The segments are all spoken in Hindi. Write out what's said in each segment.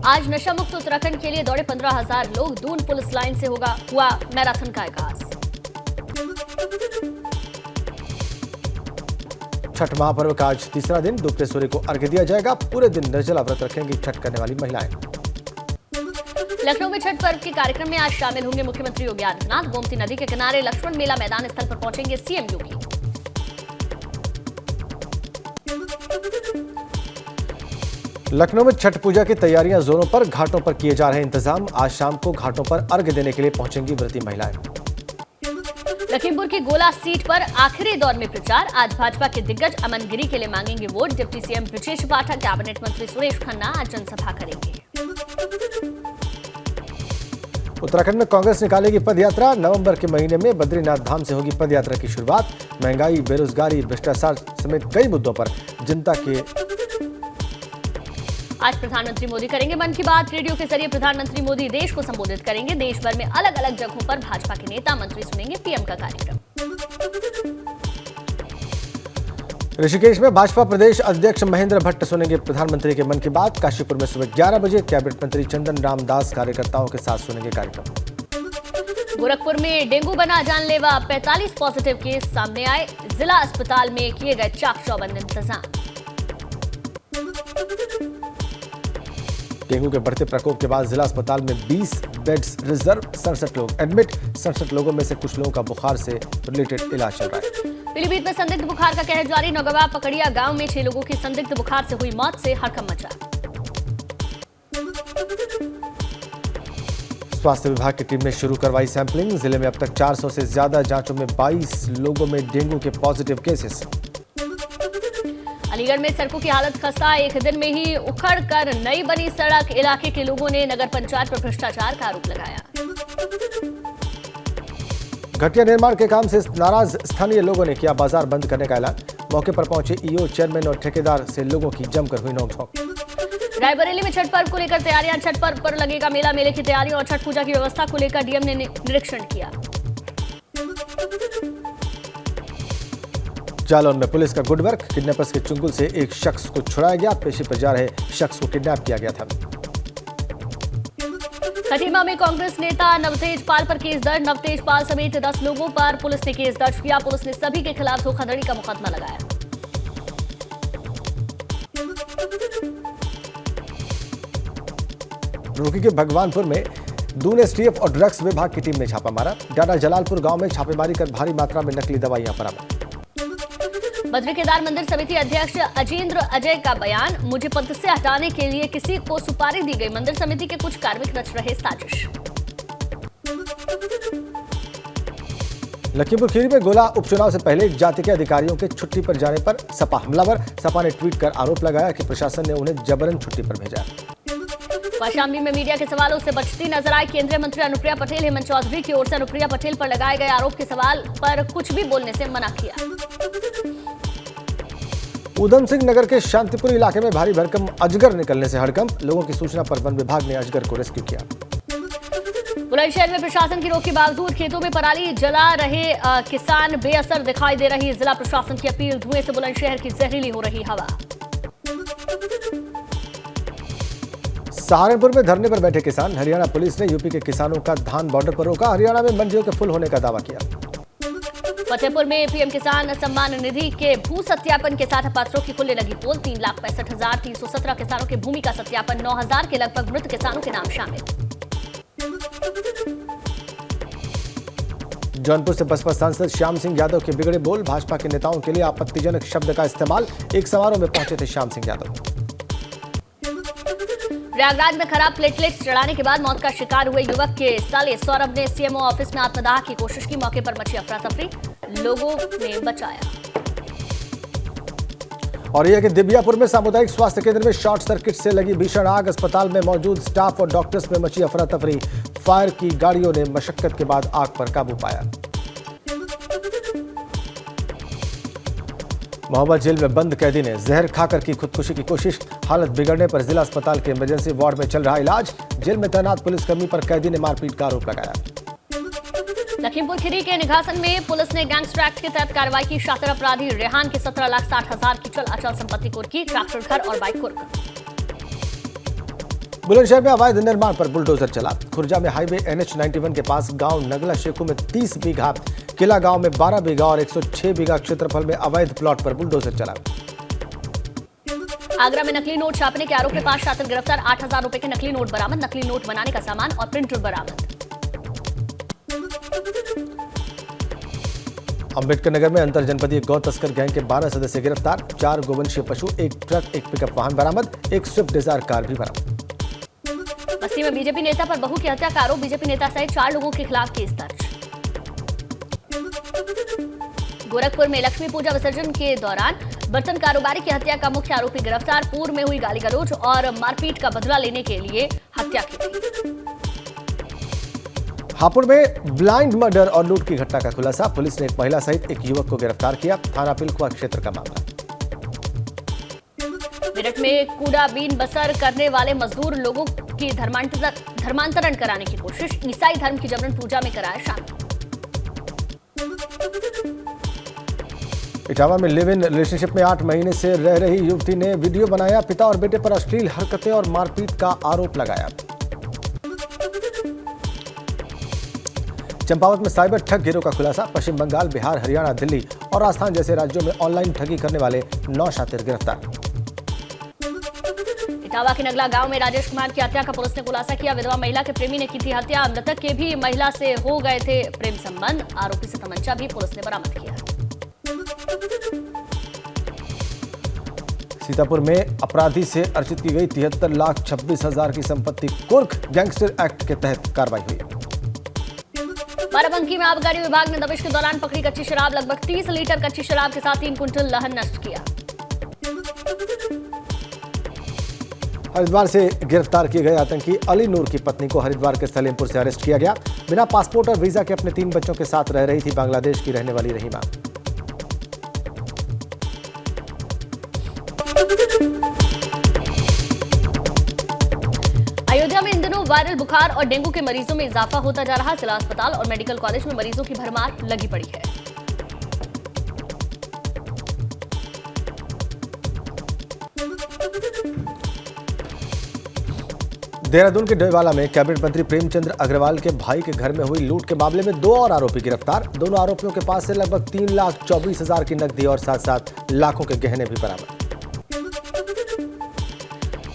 आज नशा मुक्त उत्तराखंड के लिए दौड़े 15,000 लोग। दून पुलिस लाइन से हुआ मैराथन का आगाज। छठ महापर्व का आज तीसरा दिन। डूबते सूर्य को अर्घ्य दिया जाएगा। पूरे दिन निर्जला व्रत रखेंगी छठ करने वाली महिलाएं। लखनऊ में छठ पर्व के कार्यक्रम में आज शामिल होंगे मुख्यमंत्री योगी आदित्यनाथ। गोमती नदी के किनारे लक्ष्मण मेला मैदान स्थल पर पहुंचेंगे सीएम योगी। लखनऊ में छठ पूजा की तैयारियां जोरों पर। घाटों पर किए जा रहे इंतजाम। आज शाम को घाटों पर अर्घ्य देने के लिए पहुंचेंगी व्रती महिलाएं। लखीमपुर की गोला सीट पर आखिरी दौर में प्रचार। आज भाजपा के दिग्गज अमन गिरी के लिए मांगेंगे vote. Deputy CM Brajesh Pathak, cabinet मंत्री सुरेश खन्ना आज जनसभा करेंगे। उत्तराखंड में कांग्रेस निकालेगी पदयात्रा। नवंबर के महीने में बद्रीनाथ धाम से होगी पदयात्रा की शुरुआत। महंगाई, बेरोजगारी, भ्रष्टाचार समेत कई मुद्दों पर जनता के। आज प्रधानमंत्री मोदी करेंगे मन की बात। रेडियो के जरिए प्रधानमंत्री मोदी देश को संबोधित करेंगे। देश भर में अलग अलग जगहों पर भाजपा के नेता मंत्री सुनेंगे पीएम का कार्यक्रम। ऋषिकेश में भाजपा प्रदेश अध्यक्ष महेंद्र भट्ट सुनेंगे प्रधानमंत्री के मन की बात। काशीपुर में सुबह 11 बजे कैबिनेट मंत्री चंदन राम दास कार्यकर्ताओं के साथ सुनेंगे कार्यक्रम। गोरखपुर में डेंगू बना जानलेवा। 45 पॉजिटिव केस सामने आए। जिला अस्पताल में किए गए चाक चौबंद इंतजाम। डेंगू के बढ़ते प्रकोप के बाद जिला अस्पताल में 20 बेड्स रिजर्व। 67 लोग एडमिट। 67 लोगों में से कुछ लोगों का बुखार से रिलेटेड इलाज चल रहा है। पीलीभीत में संदिग्ध बुखार का कहर जारी। नौगवा पकड़िया गांव में 6 लोगों की संदिग्ध बुखार से हुई मौत से हड़कंप मचा। स्वास्थ्य विभाग की टीम ने शुरू करवाई सैंपलिंग। जिले में अब तक 400 से ज्यादा जांचों में 22 लोगों में डेंगू के पॉजिटिव केसेस। अलीगढ़ में सड़कों की हालत खस्ता। एक दिन में ही उखड़ कर नई बनी सड़क। इलाके के लोगों ने नगर पंचायत पर भ्रष्टाचार का आरोप लगाया। घटिया निर्माण के काम से नाराज स्थानीय लोगों ने किया बाजार बंद करने का ऐलान। मौके पर पहुंचे ईओ, चेयरमैन और ठेकेदार से लोगों की जमकर हुई नोकझोंक। रायबरेली में छठ पर्व को लेकर तैयारियां। छठ पर्व पर लगेगा मेला। मेले की तैयारियों और छठ पूजा की व्यवस्था को लेकर डीएम ने निरीक्षण किया। जालौन में पुलिस का गुड वर्क। किडनैपर्स के चुंगल से एक शख्स को छुड़ाया गया। पेशी पर जा रहे शख्स को किडनैप किया गया था। खटीमा में कांग्रेस नेता नवतेज पाल पर केस दर्ज। नवतेज पाल समेत 10 लोगों पर पुलिस ने केस दर्ज किया। पुलिस ने सभी के खिलाफ धोखाधड़ी का मुकदमा लगाया। रुड़की के भगवानपुर में दून एसटीएफ और ड्रग्स विभाग की टीम ने छापा मारा। डाडा जलालपुर गांव में छापेमारी कर भारी मात्रा में नकली दवाइयां बरामद। बद्री केदार मंदिर समिति अध्यक्ष अजेंद्र अजय का बयान। मुझे पद से हटाने के लिए किसी को सुपारी दी गई। मंदिर समिति के कुछ कार्मिक रच रहे साजिश। लखीमपुर खीरी में गोला उपचुनाव से पहले जाति के अधिकारियों के छुट्टी पर जाने पर सपा हमलावर। सपा ने ट्वीट कर आरोप लगाया कि प्रशासन ने उन्हें जबरन छुट्टी पर भेजा। कौशाम्बी में मीडिया के सवालों से बचती नजर आई केंद्रीय मंत्री अनुप्रिया पटेल। हेमंत चौधरी की ओर से अनुप्रिया पटेल पर लगाए गए आरोप के सवाल पर कुछ भी बोलने से मना किया। उधम सिंह नगर के शांतिपुर इलाके में भारी भरकम अजगर निकलने से हड़कंप। लोगों की सूचना पर वन विभाग ने अजगर को रेस्क्यू किया। बुलंदशहर में प्रशासन की रोक के बावजूद खेतों में पराली जला रहे किसान बेअसर दिखाई दे रही। जिला प्रशासन की अपील। धुएं से बुलंदशहर की जहरीली हो रही हवा। सहारनपुर में धरने पर बैठे किसान। हरियाणा पुलिस ने यूपी के किसानों का धान बॉर्डर पर रोका। हरियाणा में मंडियों के फुल होने का दावा किया। फतेहपुर में पीएम किसान सम्मान निधि के भू सत्यापन के साथ पात्रों की खुलने लगी पोल। 3,65,317 किसानों के भूमि का सत्यापन। 9,000 के लगभग मृत किसानों के नाम शामिल। जौनपुर से बसपा सांसद श्याम सिंह यादव के बिगड़े बोल। भाजपा के नेताओं के लिए आपत्तिजनक शब्द का इस्तेमाल। एक समारोह में पहुंचे थे श्याम सिंह यादव। प्रयागराज में खराब प्लेटलेट्स चढ़ाने के बाद मौत का शिकार हुए युवक के साले सौरभ ने सीएमओ ऑफिस में आत्मदाह की कोशिश की। मौके पर मची अफरा तफरी। लोगों ने बचाया। और यह कि दिव्यापुर में सामुदायिक स्वास्थ्य केंद्र में शॉर्ट सर्किट से लगी भीषण आग। अस्पताल में मौजूद स्टाफ और डॉक्टर्स में मची अफरा तफरी। फायर की गाड़ियों ने मशक्कत के बाद आग पर काबू पाया। मोहब्बत जेल में बंद कैदी ने जहर खाकर की खुदकुशी की कोशिश। हालत बिगड़ने पर जिला अस्पताल के इमरजेंसी वार्ड में चल रहा इलाज। जेल में तैनात पुलिसकर्मी पर कैदी ने मारपीट का आरोप लगाया। लखीमपुर खीरी के निघासन में पुलिस ने गैंगस्टर एक्ट के तहत कार्रवाई की। शातिर अपराधी रेहान की 17,60,000 की चल अचल संपत्ति कुर्की। ट्रैक्टर, घर और बाइक कुर्क। बुलंदशहर में अवैध निर्माण पर बुलडोजर चला। खुर्जा में हाईवे NH91 के पास गांव नगला शेखू में 30 बीघा, किला गांव में 12 बीघा और 106 बीघा क्षेत्रफल में अवैध प्लॉट पर बुलडोजर चला। आगरा में नकली नोट छापने के आरोप में 5 छात्र गिरफ्तार। 8,000 रुपए के नकली नोट बरामद। नकली नोट बनाने का सामान और प्रिंटर बरामद। अंबेडकर नगर में अंतर जनपदीय गौ तस्कर गैंग के 12 सदस्य गिरफ्तार। 4 गोवंशीय पशु, 1 ट्रक, 1 पिकअप वाहन बरामद। 1 स्विफ्ट डिजायर कार भी बरामद। बस्ती में बीजेपी नेता पर बहू की हत्या का आरोप। बीजेपी नेता सहित 4 लोगों के खिलाफ केस दर्ज। गोरखपुर में लक्ष्मी पूजा विसर्जन के दौरान बर्तन कारोबारी की हत्या का मुख्य आरोपी गिरफ्तार। पूर्व में हुई गाली गलौज और मारपीट का बदला लेने के लिए हत्या की गई। हापुड़ में ब्लाइंड मर्डर और लूट की घटना का खुलासा। पुलिस ने एक महिला सहित एक युवक को गिरफ्तार किया। थाना पिलखुआ क्षेत्र का मामला। मेरठ में कूड़ा बीन बसर करने वाले मजदूर लोगों की धर्मांतरण कराने की कोशिश। ईसाई धर्म की जबरन पूजा में कराया शामिल। इटावा में लिव इन रिलेशनशिप में 8 महीने से रह रही युवती ने वीडियो बनाया। पिता और बेटे पर अश्लील हरकतें और मारपीट का आरोप लगाया। चंपावत में साइबर ठग गिरोह का खुलासा। पश्चिम बंगाल, बिहार, हरियाणा, दिल्ली और राजस्थान जैसे राज्यों में ऑनलाइन ठगी करने वाले 9 शातिर गिरफ्तार। इटावा के नगला गांव में राजेश कुमार की हत्या का पुलिस ने खुलासा किया। विधवा महिला के प्रेमी ने की थी हत्या। मृतक के भी महिला से हो गए थे प्रेम संबंध। आरोपी से तमंचा भी पुलिस ने बरामद किया। सीतापुर में अपराधी से अर्जित की गई 73,26,000 की संपत्ति कुर्क। गैंगस्टर एक्ट के तहत कार्रवाई हुई। बाराबंकी में आबकारी विभाग ने दबिश के दौरान पकड़ी कच्ची शराब। लगभग 30 लीटर कच्ची शराब के साथ 3 कुंटल लहन नष्ट किया। हरिद्वार से गिरफ्तार किए गए आतंकी अली नूर की पत्नी को हरिद्वार के सलेमपुर से अरेस्ट किया गया। बिना पासपोर्ट और वीजा के अपने 3 बच्चों के साथ रह रही थी बांग्लादेश की रहने वाली रहीमा। अयोध्या में इन दिनों वायरल बुखार और डेंगू के मरीजों में इजाफा होता जा रहा। जिला अस्पताल और मेडिकल कॉलेज में मरीजों की भरमार लगी पड़ी है। देहरादून के डोईवाला में कैबिनेट मंत्री प्रेमचंद अग्रवाल के भाई के घर में हुई लूट के मामले में 2 और आरोपी गिरफ्तार। दोनों आरोपियों के पास से लगभग 3,24,000 की नकदी और साथ लाखों के गहने भी बरामद।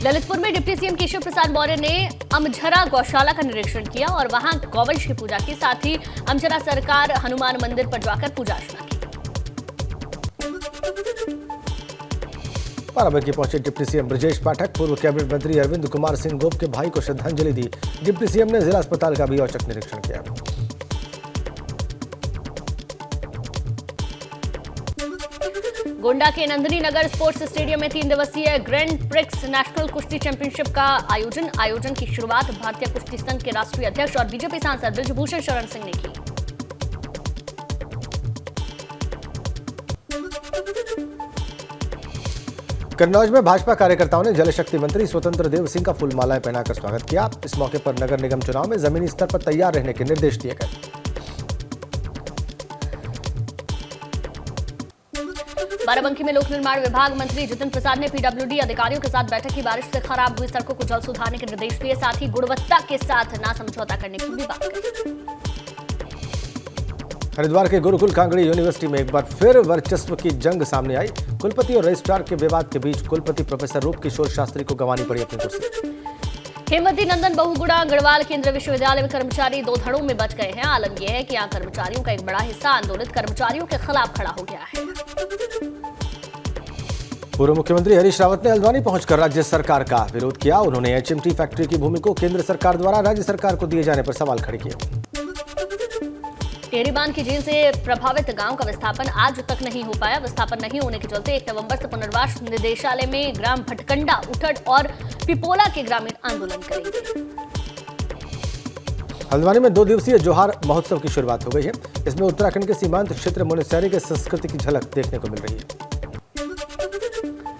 ललितपुर में डिप्टी सीएम केशव प्रसाद मौर्य ने अमझरा गौशाला का निरीक्षण किया और वहां गौवंश की पूजा की। साथ ही अमझरा सरकार हनुमान मंदिर पर जाकर पूजा अर्चना की। बाराबंकी पहुंचे डिप्टी सीएम ब्रजेश पाठक। पूर्व कैबिनेट मंत्री अरविंद कुमार सिंह गोप के भाई को श्रद्धांजलि दी। डिप्टी सीएम ने जिला अस्पताल का भी औचक निरीक्षण किया। गोंडा के नंदिनी नगर स्पोर्ट्स स्टेडियम में 3 दिवसीय ग्रैंड प्रिक्स नेशनल कुश्ती चैंपियनशिप का आयोजन की शुरुआत भारतीय कुश्ती संघ के राष्ट्रीय अध्यक्ष और बीजेपी सांसद ब्रजभूषण शरण सिंह ने की। कन्नौज में भाजपा कार्यकर्ताओं ने जल शक्ति मंत्री स्वतंत्र देव सिंह का फूल मालाएं पहनाकर स्वागत किया। इस मौके पर नगर निगम चुनाव में जमीनी स्तर पर तैयार रहने के निर्देश दिए गए। बाराबंकी में लोक निर्माण विभाग मंत्री जितिन प्रसाद ने पीडब्ल्यूडी अधिकारियों के साथ बैठक की। बारिश से खराब हुई सड़कों को जल्द सुधारने के निर्देश दिए। साथ ही गुणवत्ता के साथ ना समझौता करने की भी बात कही। हरिद्वार के गुरुकुल कांगड़ी यूनिवर्सिटी में एक बार फिर वर्चस्व की जंग सामने आई। कुलपति और रजिस्ट्रार के विवाद के बीच कुलपति प्रोफेसर रूप किशोर शास्त्री को गंवानी पड़ी अपनी कुर्सी। हेमवती नंदन बहुगुणा गढ़वाल केंद्रीय विश्वविद्यालय में कर्मचारी 2 धड़ों में बच गए हैं। आलम यह है कि यहाँ कर्मचारियों का एक बड़ा हिस्सा आंदोलित कर्मचारियों के खिलाफ खड़ा हो गया है। पूर्व मुख्यमंत्री हरीश रावत ने हल्द्वानी पहुंचकर राज्य सरकार का विरोध किया। उन्होंने एचएमटी फैक्ट्री की भूमि को केंद्र सरकार द्वारा राज्य सरकार को दिए जाने पर सवाल खड़े किए। टेहरी बांध की झील से प्रभावित गांव का विस्थापन आज तक नहीं हो पाया। विस्थापन नहीं होने के चलते 1 नवंबर से पुनर्वास निदेशालय में ग्राम भटकंडा, उठड़ और पिपोला के ग्रामीण आंदोलन करेंगे। हल्द्वानी में 2 दिवसीय जोहार महोत्सव की शुरुआत हो गई है। इसमें उत्तराखंड के सीमांत क्षेत्र मुनस्यारी के संस्कृति की झलक देखने को मिल रही है।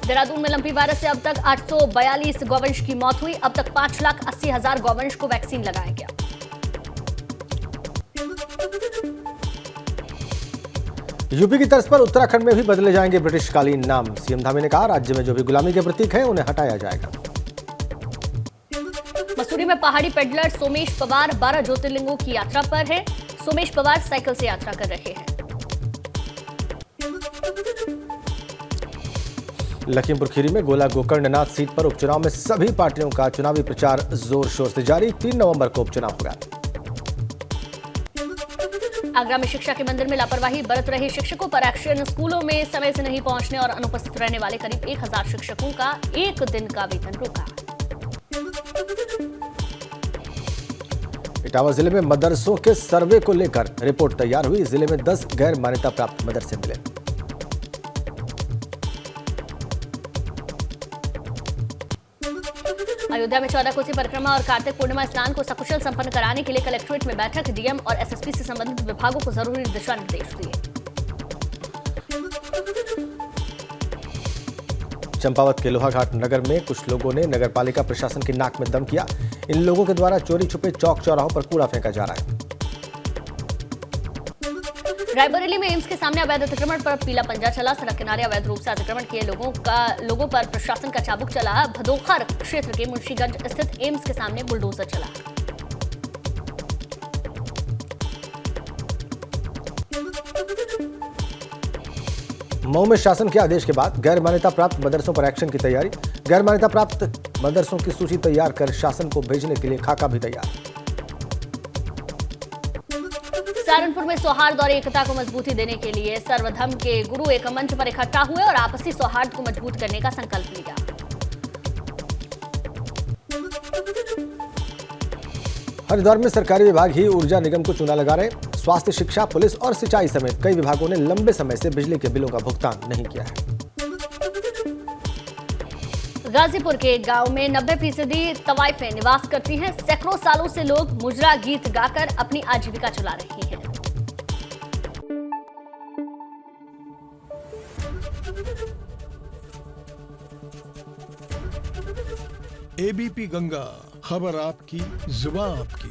देहरादून में लंपी वायरस से अब तक 842 गौवंश की मौत हुई। अब तक 5,80,000 गौवंश को वैक्सीन लगाया गया। यूपी की तर्ज पर उत्तराखंड में भी बदले जाएंगे ब्रिटिशकालीन नाम। सीएम धामी ने कहा, राज्य में जो भी गुलामी के प्रतीक हैं उन्हें हटाया जाएगा। मसूरी में पहाड़ी पेडलर सोमेश पवार 12 ज्योतिर्लिंगों की यात्रा पर है। सोमेश पवार साइकिल से यात्रा कर रहे हैं। लखीमपुर खीरी में गोला गोकर्णनाथ सीट पर उपचुनाव में सभी पार्टियों का चुनावी प्रचार जोर शोर से जारी। 3 नवंबर को उपचुनाव होगा। आगरा में शिक्षा के मंदिर में लापरवाही बरत रहे शिक्षकों पर एक्शन। स्कूलों में समय से नहीं पहुंचने और अनुपस्थित रहने वाले करीब 1000 शिक्षकों का 1 दिन का वेतन रोका। इटावा जिले में मदरसों के सर्वे को लेकर रिपोर्ट तैयार हुई। जिले में 10 गैर मान्यता प्राप्त मदरसे मिले। अयोध्या में 14 कोसी परिक्रमा और कार्तिक पूर्णिमा स्नान को सकुशल संपन्न कराने के लिए कलेक्ट्रेट में बैठक। डीएम और एसएसपी से संबंधित विभागों को जरूरी दिशा निर्देश दिए। चंपावत के लोहाघाट नगर में कुछ लोगों ने नगरपालिका प्रशासन की नाक में दम किया। इन लोगों के द्वारा चोरी छुपे चौक चौराहों पर कूड़ा फेंका जा रहा है। रायबरेली में एम्स के सामने अवैध अतिक्रमण पर पीला पंजा चला। सड़क किनारे अवैध रूप से अतिक्रमण किए लोगों पर प्रशासन का चाबुक चला। भदोखर क्षेत्र के मुंशीगंज स्थित एम्स के सामने बुलडोजर चला। मऊ में शासन के आदेश के बाद गैर मान्यता प्राप्त मदरसों पर एक्शन की तैयारी। गैर मान्यता प्राप्त मदरसों की सूची तैयार कर शासन को भेजने के लिए खाका भी तैयार। सहारनपुर में सौहार्द और एकता को मजबूती देने के लिए सर्वधर्म के गुरु एक मंच पर इकट्ठा हुए और आपसी सौहार्द को मजबूत करने का संकल्प लिया। हरिद्वार में सरकारी विभाग ही ऊर्जा निगम को चूना लगा रहे। स्वास्थ्य, शिक्षा, पुलिस और सिंचाई समेत कई विभागों ने लंबे समय से बिजली के बिलों का भुगतान नहीं किया है। गाजीपुर के गांव में 90% तवाइफें निवास करती हैं। सैकड़ों सालों से लोग मुजरा गीत गाकर अपनी आजीविका चला रहे हैं। एबीपी गंगा, खबर आपकी, जुबान आपकी।